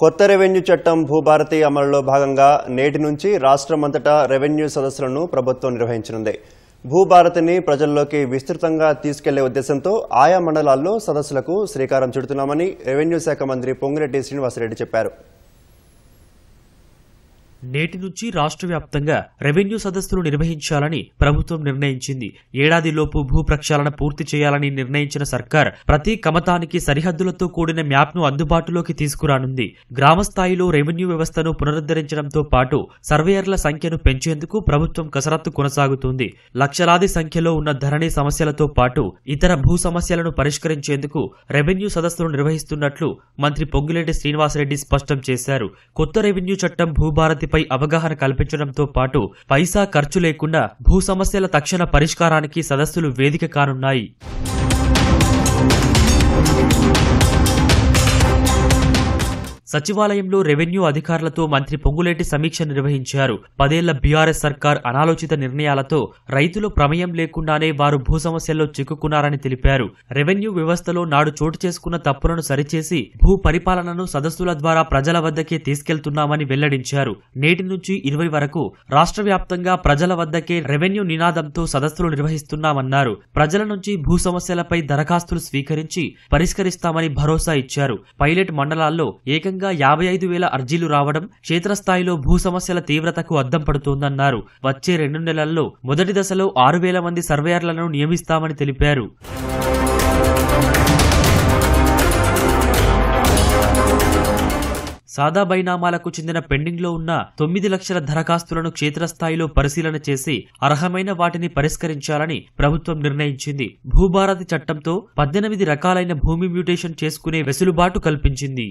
కొత్త రెవెన్యూ చట్టం భూభారతి అమలులో భాగంగా నేటి నుంచి రాష్ట్రమంతటా రెవెన్యూ సదస్సులను ప్రభుత్వం నిర్వహించనుంది. భూభారతిని ప్రజల్లోకి విస్తృతంగా తీసుకెళ్లే ఉద్దేశంతో ఆయా మండలాల్లో సదస్సులకు శ్రీకారం చుడుతున్నామని రెవెన్యూ శాఖ మంత్రి పొంగిరెడ్డి శ్రీనివాసరెడ్డి చెప్పారు. నేటి నుంచి రాష్ట్ర వ్యాప్తంగా రెవెన్యూ సదస్సులు నిర్వహించాలని ప్రభుత్వం నిర్ణయించింది. ఏడాదిలోపు భూ ప్రక్షాళన పూర్తి చేయాలని నిర్ణయించిన సర్కార్ ప్రతి కమతానికి సరిహద్దులతో కూడిన మ్యాప్ను అందుబాటులోకి తీసుకురానుంది. గ్రామస్థాయిలో రెవెన్యూ వ్యవస్థను పునరుద్ధరించడంతో పాటు సర్వేయర్ల సంఖ్యను పెంచేందుకు ప్రభుత్వం కసరత్తు కొనసాగుతుంది. లక్షలాది సంఖ్యలో ఉన్న ధరణి సమస్యలతో పాటు ఇతర భూ సమస్యలను పరిష్కరించేందుకు రెవెన్యూ సదస్సులు నిర్వహిస్తున్నట్లు మంత్రి పొంగిరెడ్డి శ్రీనివాసరెడ్డి స్పష్టం చేశారు. కొత్త రెవెన్యూ చట్టం భూభారతి అవగాహన కల్పించడంతో పాటు పైసా ఖర్చు లేకుండా భూ సమస్యల తక్షణ పరిష్కారానికి సదస్సులు వేదిక కానున్నాయి. సచివాలయంలో రెవెన్యూ అధికారులతో మంత్రి పొంగులేటి సమీక్ష నిర్వహించారు. 10 ఏళ్ల బీఆర్ఎస్ సర్కార్ అనాలోచిత నిర్ణయాలతో రైతుల ప్రమేయం లేకుండానే వారు భూ సమస్యల్లో చిక్కుకున్నారని తెలిపారు. రెవెన్యూ వ్యవస్థలో నాడు చోటు చేసుకున్న తప్పులను సరిచేసి భూ పరిపాలనను సదస్సుల ద్వారా ప్రజల వద్దకే తీసుకెళ్తున్నామని వెల్లడించారు. నేటి నుంచి 20 వరకు రాష్ట్ర వ్యాప్తంగా ప్రజల వద్దకే రెవెన్యూ నినాదంతో సదస్సులు నిర్వహిస్తున్నామన్నారు. ప్రజల నుంచి భూ సమస్యలపై దరఖాస్తులు స్వీకరించి పరిష్కరిస్తామని భరోసా ఇచ్చారు. పైలట్ మండలాల్లో ఏకంగా 55,000 అర్జీలు రావడం క్షేత్రస్థాయిలో భూ సమస్యల తీవ్రతకు అద్దం పడుతోందన్నారు. వచ్చే 2 నెలల్లో మొదటి దశలో 6,000 మంది సర్వేయర్లను నియమిస్తామని తెలిపారు. సాదా బైనామాలకు చెందిన పెండింగ్లో ఉన్న 9 లక్షల దరఖాస్తులను క్షేత్రస్థాయిలో పరిశీలన చేసి అర్హమైన వాటిని పరిష్కరించాలని ప్రభుత్వం నిర్ణయించింది. భూభారతి చట్టంతో 18 రకాలైన భూమి మ్యూటేషన్ చేసుకునే వెసులుబాటు కల్పించింది.